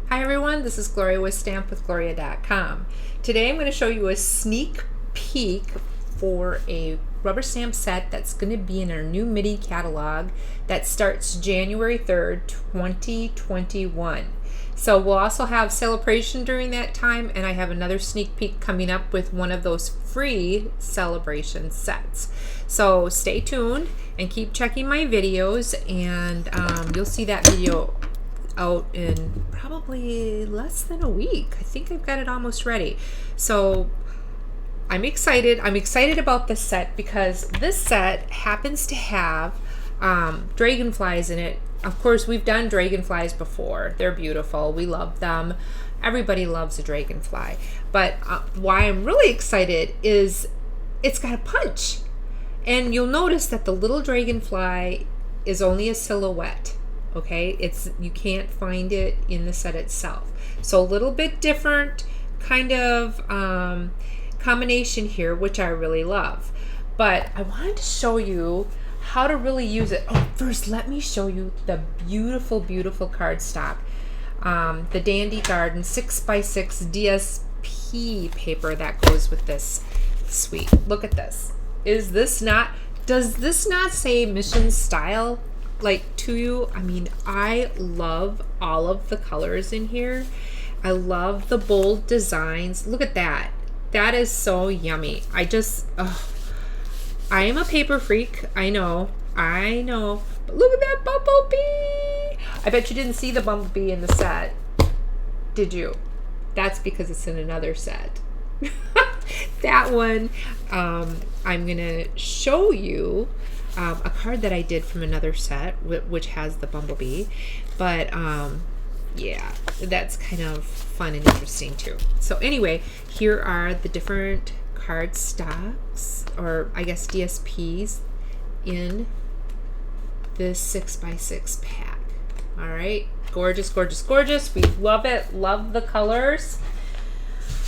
Hi everyone, this is Gloria with stampwithgloria.com. Today I'm going to show you a sneak peek for a rubber stamp set that's going to be in our new mini catalog that starts January 3rd, 2021. So we'll also have celebration during that time, and I have another sneak peek coming up with one of those free celebration sets. So stay tuned and keep checking my videos, and you'll see that video out in probably less than a week. I think I've got it almost ready. So I'm excited. I'm excited about this set because this set happens to have dragonflies in it. Of course, we've done dragonflies before. They're beautiful. We love them. Everybody loves a dragonfly. But why I'm really excited is it's got a punch. And you'll notice that the little dragonfly is only a silhouette. Okay, you can't find it in the set itself. So a little bit different kind of combination here, which I really love. But I wanted to show you how to really use it. Oh, first let me show you the beautiful, beautiful cardstock. The Dandy Garden 6x6 DSP paper that goes with this suite. Look at this. Does this not say mission style? Like to you? I mean, I love all of the colors in here. I love the bold designs. Look at that. That is so yummy. I am a paper freak. I know. But look at that bumblebee. I bet you didn't see the bumblebee in the set. Did you? That's because it's in another set. That one, I'm gonna show you a card that I did from another set, which has the bumblebee. But yeah, that's kind of fun and interesting too. So anyway, here are the different card stocks, or I guess DSPs, in this 6x6 pack. All right, gorgeous, gorgeous, gorgeous. We love it. Love the colors.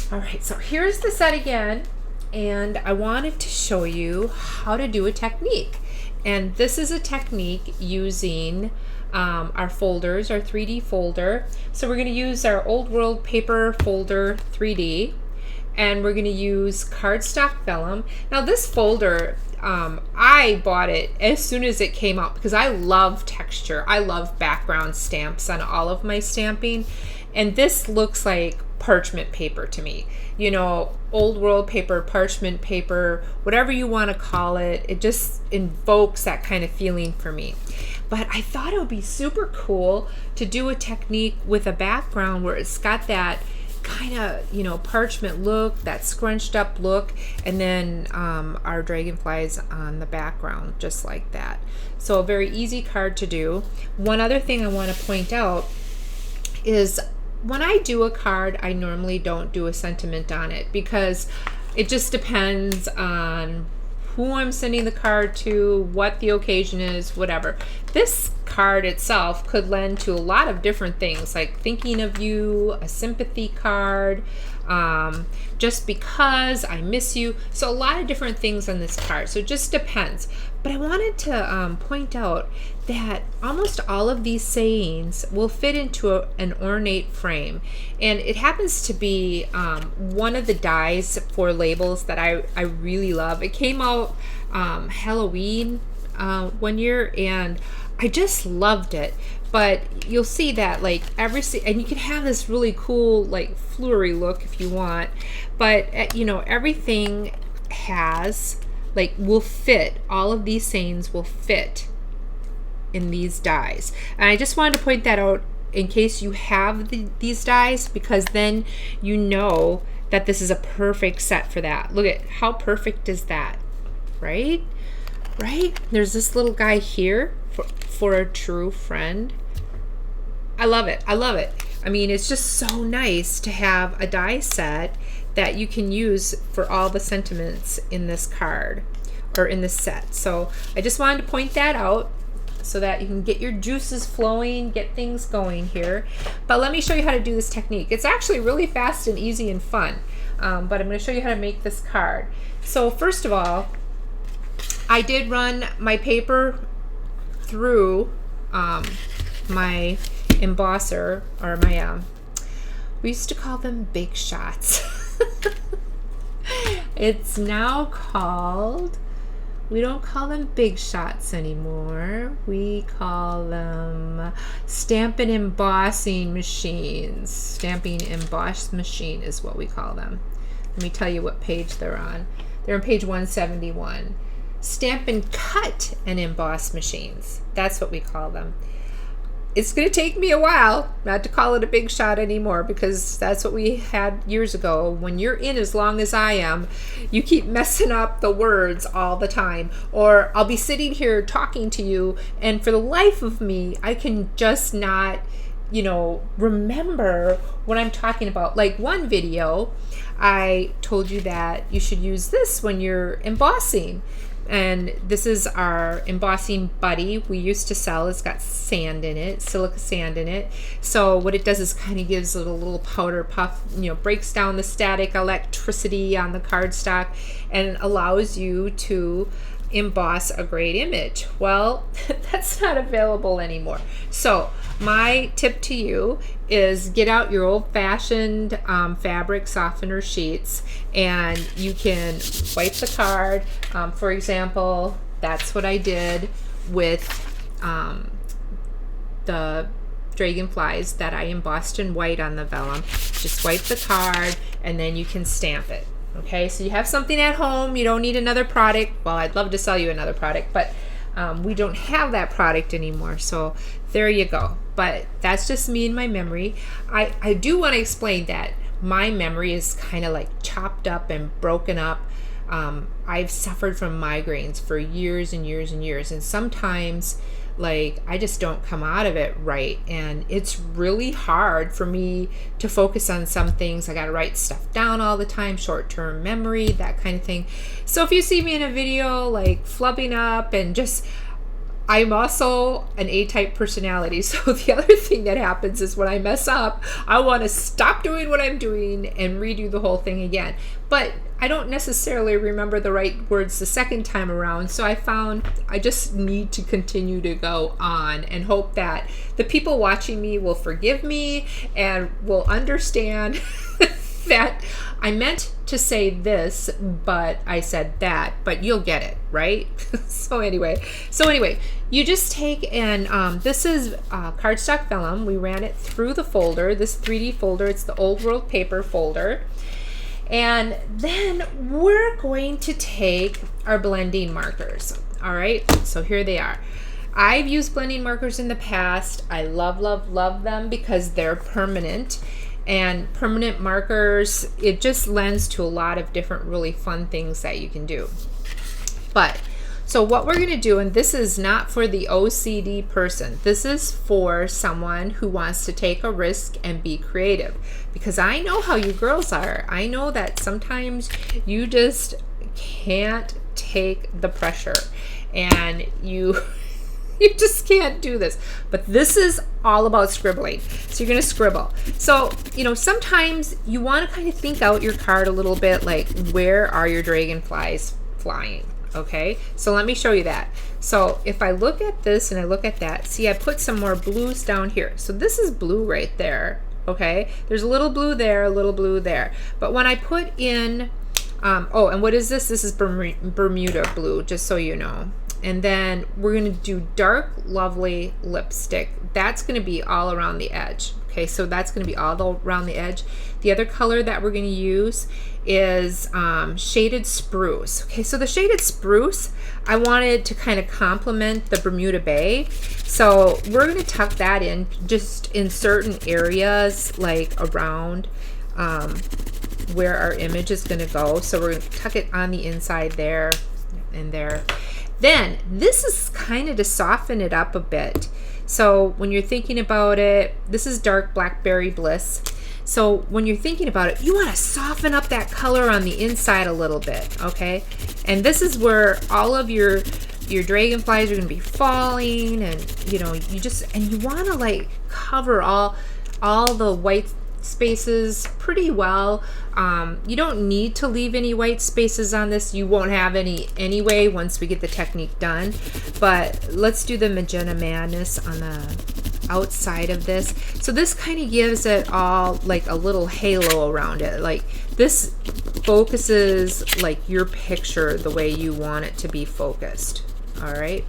All right, so here's the set again, and I wanted to show you how to do a technique. And this is a technique using our folders, our 3D folder. So we're going to use our Old World paper folder 3D, and we're going to use cardstock vellum. Now this folder, I bought it as soon as it came out because I love texture. I love background stamps on all of my stamping, and this looks like parchment paper to me. You know, old world paper, parchment paper, whatever you want to call it. It just invokes that kind of feeling for me. But I thought it would be super cool to do a technique with a background where it's got that kind of, you know, parchment look, that scrunched up look, and then our dragonflies on the background, just like that. So a very easy card to do. One other thing I want to point out is when I do a card, I normally don't do a sentiment on it because it just depends on who I'm sending the card to, what the occasion is, whatever. This card itself could lend to a lot of different things, like thinking of you, a sympathy card, just because I miss you. So a lot of different things on this card. So it just depends. But I wanted to point out that almost all of these sayings will fit into an ornate frame. And it happens to be one of the dies for labels that I really love. It came out Halloween one year, and I just loved it. But you'll see that like and you can have this really cool like flurry look if you want, but you know, everything has will fit, all of these sayings will fit in these dies. And I just wanted to point that out in case you have these dies, because then you know that this is a perfect set for that. Look at how perfect is that, right? There's this little guy here for a true friend. I love it. I mean, it's just so nice to have a die set that you can use for all the sentiments in this card or in this set. So I just wanted to point that out so that you can get your juices flowing, get things going here. But let me show you how to do this technique. It's actually really fast and easy and fun, but I'm going to show you how to make this card. So first of all, I did run my paper through my embosser, or my We used to call them big shots. It's now called, we don't call them big shots anymore. We call them stamping embossing machines. Stamping emboss machine is what we call them. Let me tell you what page they're on. They're on page 171. Stamp and cut and emboss machines. That's what we call them. It's going to take me a while not to call it a big shot anymore, because that's what we had years ago. When you're in as long as I am, you keep messing up the words all the time. Or I'll be sitting here talking to you, and for the life of me, I can just not, remember what I'm talking about. Like one video, I told you that you should use this when you're embossing. And this is our embossing buddy we used to sell. It's got sand in it, silica sand in it. So what it does is kind of gives it a little powder puff, breaks down the static electricity on the cardstock and allows you to emboss a great image. Well, that's not available anymore. So my tip to you is get out your old-fashioned fabric softener sheets, and you can wipe the card. For example, that's what I did with the dragonflies that I embossed in white on the vellum. Just wipe the card, and then you can stamp it. Okay, so you have something at home. You don't need another product. Well, I'd love to sell you another product, but we don't have that product anymore. So there you go. But that's just me and my memory. I do want to explain that my memory is kind of like chopped up and broken up. I've suffered from migraines for years and years and years. And sometimes I just don't come out of it right. And it's really hard for me to focus on some things. I got to write stuff down all the time, short-term memory, that kind of thing. So if you see me in a video flubbing up and just, I'm also an A-type personality. So the other thing that happens is when I mess up, I want to stop doing what I'm doing and redo the whole thing again. But I don't necessarily remember the right words the second time around. So I found I just need to continue to go on and hope that the people watching me will forgive me and will understand that I meant to say this, but I said that, but you'll get it, right? So anyway, you just take, and this is cardstock vellum. We ran it through the folder, this 3D folder. It's the Old World Paper folder. And then we're going to take our blending markers. All right, so here they are. I've used blending markers in the past. I love, love, love them because they're permanent. And permanent markers, it just lends to a lot of different really fun things that you can do. But so what we're going to do, and this is not for the OCD person, this is for someone who wants to take a risk and be creative, because I know how you girls are. I know that sometimes you just can't take the pressure and you just can't do this. But this is all about scribbling. So you're going to scribble. So, sometimes you want to kind of think out your card a little bit, where are your dragonflies flying? Okay, so let me show you that. So if I look at this and I look at that, see, I put some more blues down here. So this is blue right there. Okay, there's a little blue there, a little blue there. But when I put in, and what is this? This is Bermuda blue, just so you know. And then we're going to do dark, lovely lipstick. That's going to be all around the edge. Okay, so that's going to be all around the edge. The other color that we're going to use is shaded spruce. Okay, so the shaded spruce, I wanted to kind of complement the Bermuda Bay. So we're going to tuck that in just in certain areas, around where our image is going to go. So we're going to tuck it on the inside there and there. Then this is kind of to soften it up a bit. So when you're thinking about it, this is dark Blackberry Bliss. So when you're thinking about it, you want to soften up that color on the inside a little bit, okay? And this is where all of your dragonflies are going to be falling, and you want to cover all the white spaces pretty well. You don't need to leave any white spaces on this. You won't have any anyway once we get the technique done. But let's do the magenta madness on the outside of this. So this kind of gives it all like a little halo around it. Like this focuses like your picture the way you want it to be focused. All right.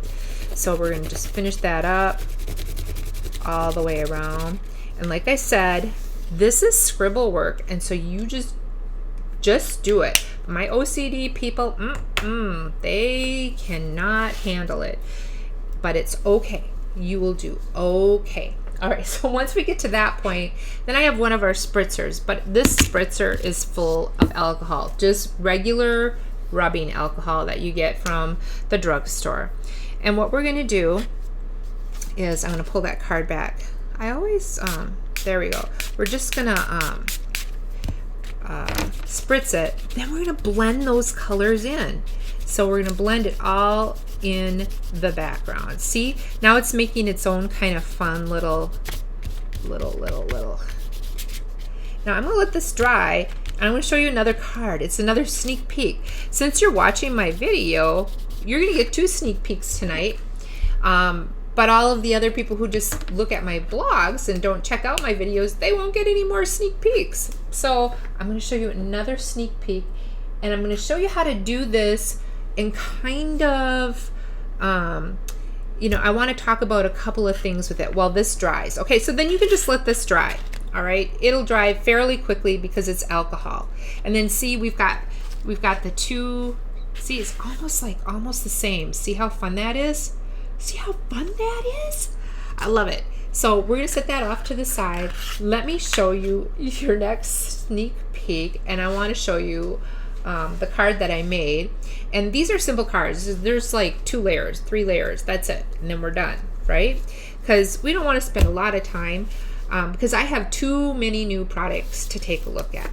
So we're going to just finish that up all the way around. And like I said, this is scribble work. And so you just do it. My OCD people, they cannot handle it, but it's okay. You will do okay. All right, so once we get to that point, then I have one of our spritzers, but this spritzer is full of alcohol, just regular rubbing alcohol that you get from the drugstore. And what we're gonna do is, I'm gonna pull that card back. I always, there we go. We're just gonna spritz it. Then we're gonna blend those colors in. So we're gonna blend it all in the background. See, now it's making its own kind of fun little. Now I'm gonna let this dry, and I'm gonna show you another card. It's another sneak peek. Since you're watching my video, you're gonna get 2 sneak peeks tonight. But all of the other people who just look at my blogs and don't check out my videos, they won't get any more sneak peeks. So I'm gonna show you another sneak peek, and I'm gonna show you how to do this and kind of, you know, I want to talk about a couple of things with it while this dries. Okay, so then you can just let this dry. All right, it'll dry fairly quickly because it's alcohol. And then see, we've got the 2. See, it's almost the same. See how fun that is? See how fun that is? I love it. So we're gonna set that off to the side. Let me show you your next sneak peek, and I want to show you the card that I made. And these are simple cards. There's like 2 layers, 3 layers. That's it, and then we're done, right? Because we don't want to spend a lot of time because I have too many new products to take a look at.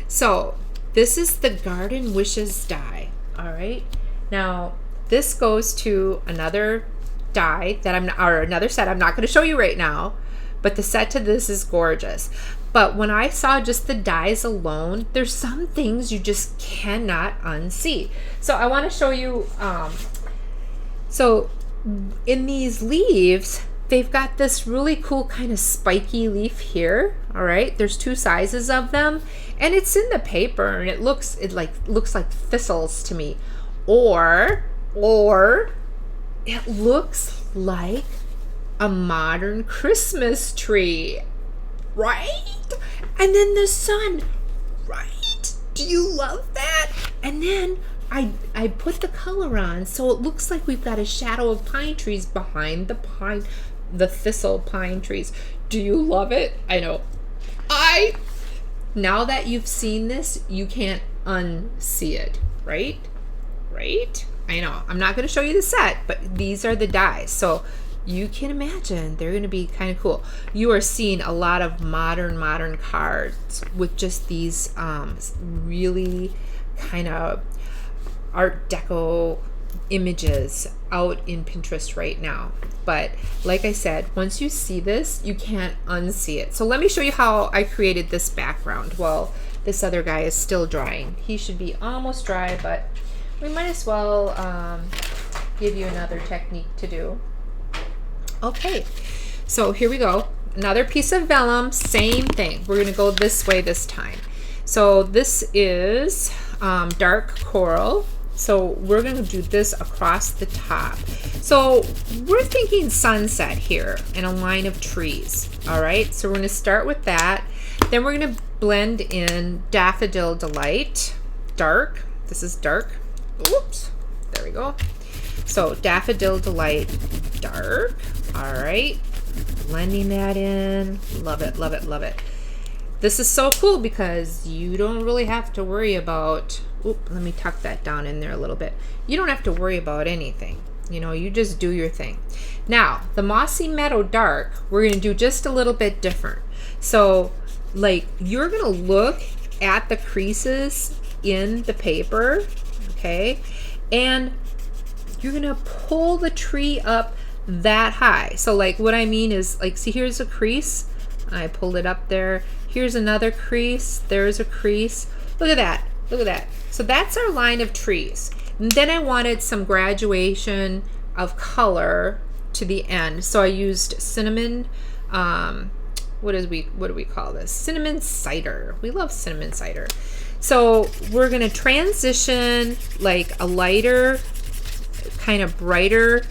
So this is the Garden Wishes die. All right. Now this goes to another die that another set I'm not going to show you right now, but the set to this is gorgeous. But when I saw just the dies alone, there's some things you just cannot unsee. So I want to show you, so in these leaves, they've got this really cool kind of spiky leaf here. All right, there's 2 sizes of them, and it's in the paper, and it looks like thistles to me, or it looks like a modern Christmas tree, right? And then the sun, right? Do you love that? And then I put the color on, so it looks like we've got a shadow of pine trees behind the thistle pine trees. Do you love it? I know. Now that you've seen this, you can't unsee it, right? Right? I know. I'm not going to show you the set, but these are the dies. So you can imagine they're going to be kind of cool. You are seeing a lot of modern cards with just these really kind of Art Deco images out in Pinterest right now. But like I said, once you see this, you can't unsee it. So let me show you how I created this background. Well, this other guy is still drying. He should be almost dry, but we might as well give you another technique to do. Okay, so here we go. Another piece of vellum, same thing. We're gonna go this way this time. So this is dark coral. So we're gonna do this across the top. So we're thinking sunset here and a line of trees. All right, so we're gonna start with that. Then we're gonna blend in Daffodil Delight, dark. This is dark. Oops, there we go. So Daffodil Delight, dark. All right, blending that in. Love it, love it, love it. This is so cool because you don't really have to worry about, let me tuck that down in there a little bit. You don't have to worry about anything. You know, you just do your thing. Now, the Mossy Meadow Dark, we're gonna do just a little bit different. So, like, you're gonna look at the creases in the paper, okay? And you're gonna pull the tree up that high. So like what I mean is, like, see, here's a crease. I pulled it up there. Here's another crease. There's a crease. Look at that. Look at that. So that's our line of trees. And then I wanted some graduation of color to the end. So I used cinnamon, what do we call this? Cinnamon cider. We love cinnamon cider. So we're gonna transition like a lighter, kind of brighter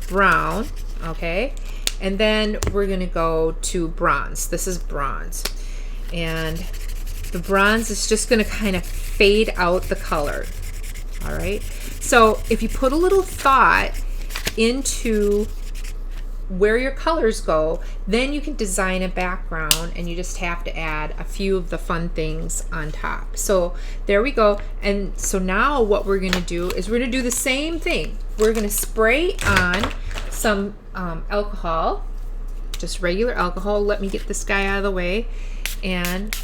brown, okay? And then we're gonna go to bronze. This is bronze. And the bronze is just gonna kind of fade out the color, all right? So if you put a little thought into where your colors go, then you can design a background, and you just have to add a few of the fun things on top. So there we go. And so now what we're gonna do is we're gonna do the same thing. We're gonna spray on some alcohol, just regular alcohol. Let me get this guy out of the way. And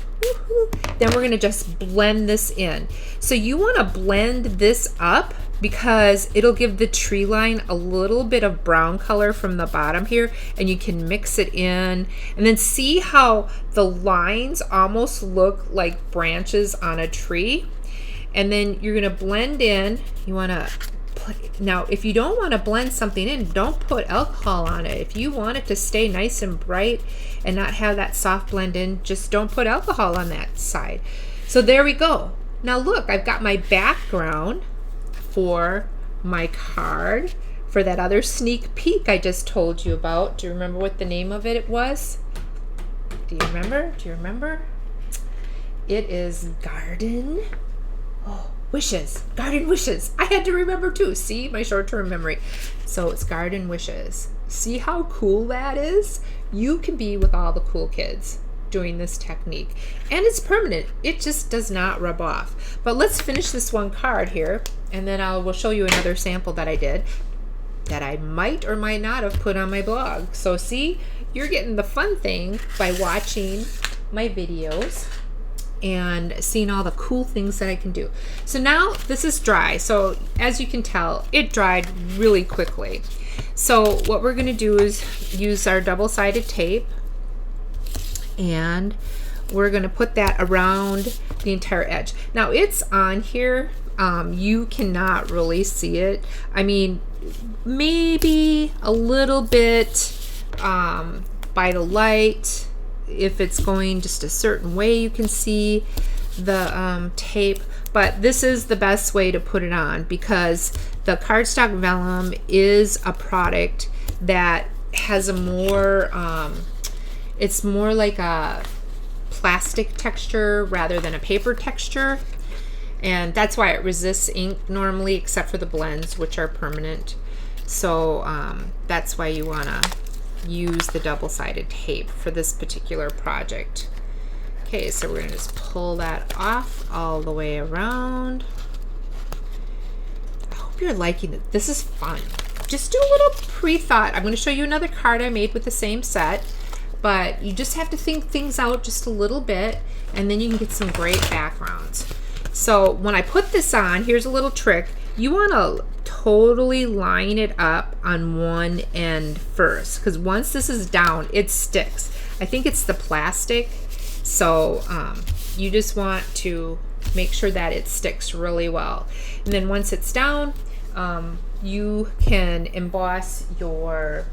then we're gonna just blend this in. So you wanna blend this up because it'll give the tree line a little bit of brown color from the bottom here, and you can mix it in. And then see how the lines almost look like branches on a tree. And then you're gonna blend in, you wanna, now if you don't wanna blend something in, don't put alcohol on it. If you want it to stay nice and bright and not have that soft blend in, just don't put alcohol on that side. So there we go. Now look, I've got my background for my card for that other sneak peek I just told you about. Do you remember what the name of it was? Do you remember? Do you remember? It is Garden Wishes. Garden Wishes. I had to remember too. See, my short-term memory. So it's Garden Wishes. See how cool that is? You can be with all the cool kids doing this technique, and it's permanent. It just does not rub off. But let's finish this one card here, and then we'll show you another sample that I did that I might or might not have put on my blog. So see, you're getting the fun thing by watching my videos and seeing all the cool things that I can do. So now this is dry. So as you can tell, it dried really quickly. So what we're gonna do is use our double-sided tape, and we're gonna put that around the entire edge. Now it's on here, you cannot really see it. I mean, maybe a little bit by the light. If it's going just a certain way, you can see the tape, but this is the best way to put it on because the cardstock vellum is a product that has a more, it's more like a plastic texture rather than a paper texture, and that's why it resists ink normally, except for the blends, which are permanent. So that's why you want to use the double-sided tape for this particular project. Okay, so we're going to just pull that off all the way around. I hope you're liking it. This is fun. Just do a little pre-thought. I'm going to show you another card I made with the same set, but you just have to think things out just a little bit, and then you can get some great backgrounds. So when I put this on, here's a little trick. You want to totally line it up on one end first, because once this is down, it sticks. I think it's the plastic, so you just want to make sure that it sticks really well. And then once it's down, you can emboss your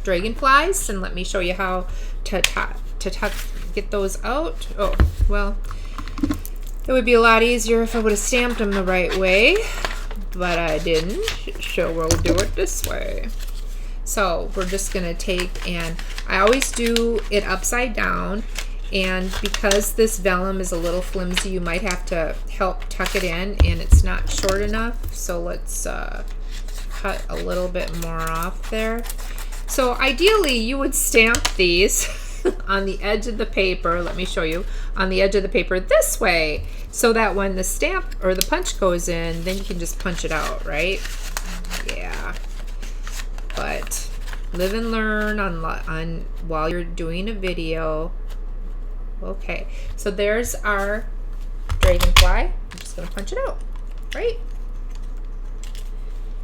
dragonflies, and let me show you how to get those out. Oh, well, it would be a lot easier if I would have stamped them the right way, but I didn't, so we'll do it this way. So we're just gonna take, and I always do it upside down, and because this vellum is a little flimsy, you might have to help tuck it in, and it's not short enough, so let's cut a little bit more off there. So ideally you would stamp these on the edge of the paper, let me show you, on the edge of the paper this way, so that when the stamp or the punch goes in, then you can just punch it out, right? Yeah, but live and learn on while you're doing a video. Okay, so there's our dragonfly. I'm just gonna punch it out, right?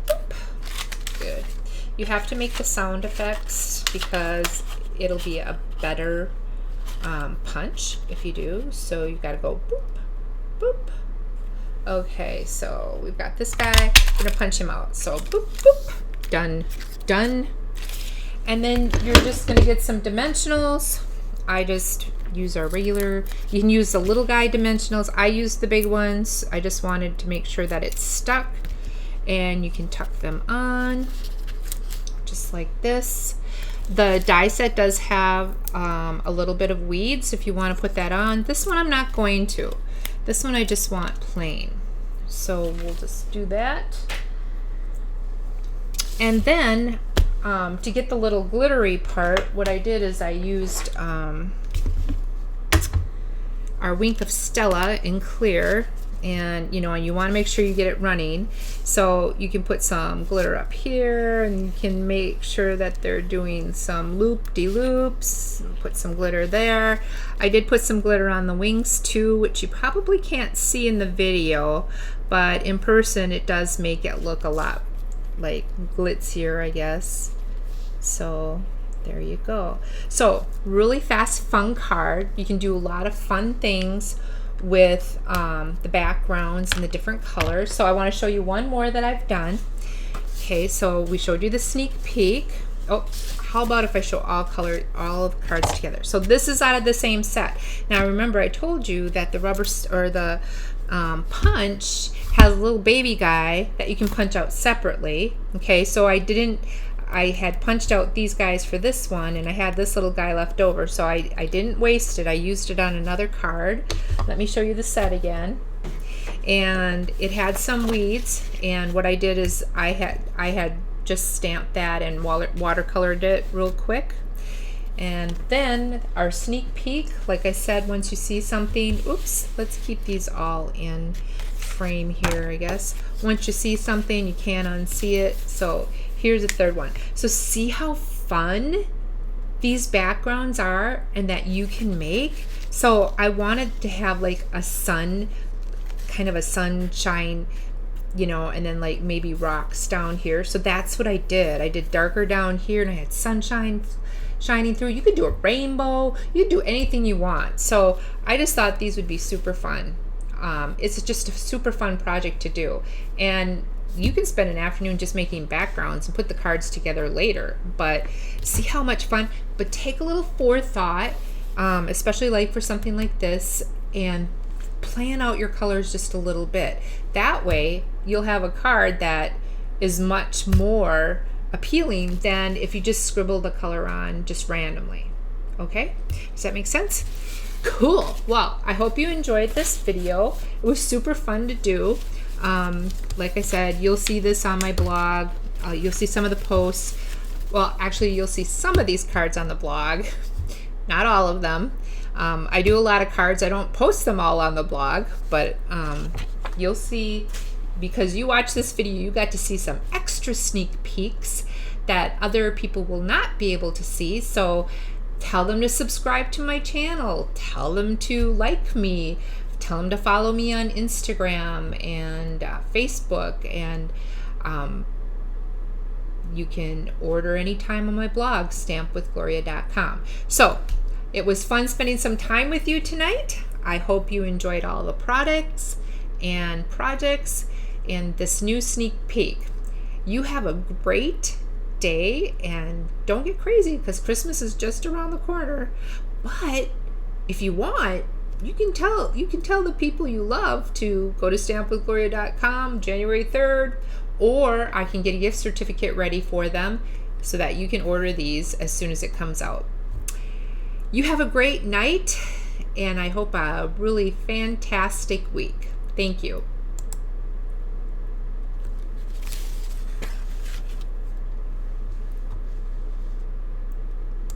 Boop. Good. You have to make the sound effects because it'll be a better punch if you do. So you've got to go boop, boop. Okay, so we've got this guy. I'm gonna punch him out. So boop, boop, done. done. And then you're just going to get some dimensionals. I just use our regular, you can use the little guy dimensionals. I use the big ones. I just wanted to make sure that it's stuck. And you can tuck them on just like this. The die set does have a little bit of weeds if you want to put that on. This one I'm not going to. This one I just want plain. So we'll just do that. And then to get the little glittery part, what I did is I used our Wink of Stella in clear, and you want to make sure you get it running. So you can put some glitter up here, and you can make sure that they're doing some loop-de-loops. Put some glitter there. I did put some glitter on the wings too, which you probably can't see in the video, but in person it does make it look a lot like glitzier, I guess. So there you go. So really fast, fun card. You can do a lot of fun things with the backgrounds and the different colors. So I want to show you one more that I've done. Okay, so we showed you the Sneak Peek. Oh, how about if I show all of the cards together? So this is out of the same set. Now remember, I told you that the the punch has a little baby guy that you can punch out separately. Okay, so I had punched out these guys for this one, and I had this little guy left over, so I didn't waste it. I used it on another card. Let me show you the set again. And it had some weeds, and what I did is I had just stamped that and watercolored it real quick. And then our Sneak Peek, like I said, once you see something, oops, let's keep these all in frame here, I guess. Once you see something, you can't unsee it. So here's a third one. So see how fun these backgrounds are and that you can make. So I wanted to have like a sun, kind of a sunshine, and then like maybe rocks down here. So that's what I did. I did darker down here, and I had sunshine shining through. You could do a rainbow. You could do anything you want. So I just thought these would be super fun. It's just a super fun project to do. And you can spend an afternoon just making backgrounds and put the cards together later. But see how much fun. But take a little forethought, especially like for something like this, and plan out your colors just a little bit. That way you'll have a card that is much more appealing than if you just scribble the color on just randomly. Okay, does that make sense? Cool. Well, I hope you enjoyed this video. It was super fun to do. Like I said, you'll see this on my blog. You'll see some of the posts. Well, actually, you'll see some of these cards on the blog, not all of them. I do a lot of cards. I don't post them all on the blog, but you'll see, because you watch this video, you got to see some extra sneak peeks that other people will not be able to see. So tell them to subscribe to my channel. Tell them to like me. Tell them to follow me on Instagram and Facebook. And you can order anytime on my blog, stampwithgloria.com. So it was fun spending some time with you tonight. I hope you enjoyed all the products and projects and this new sneak peek. You have a great day, and don't get crazy because Christmas is just around the corner. But if you want, you can tell the people you love to go to stampwithgloria.com January 3rd, or I can get a gift certificate ready for them so that you can order these as soon as it comes out. You have a great night, and I hope a really fantastic week. Thank you.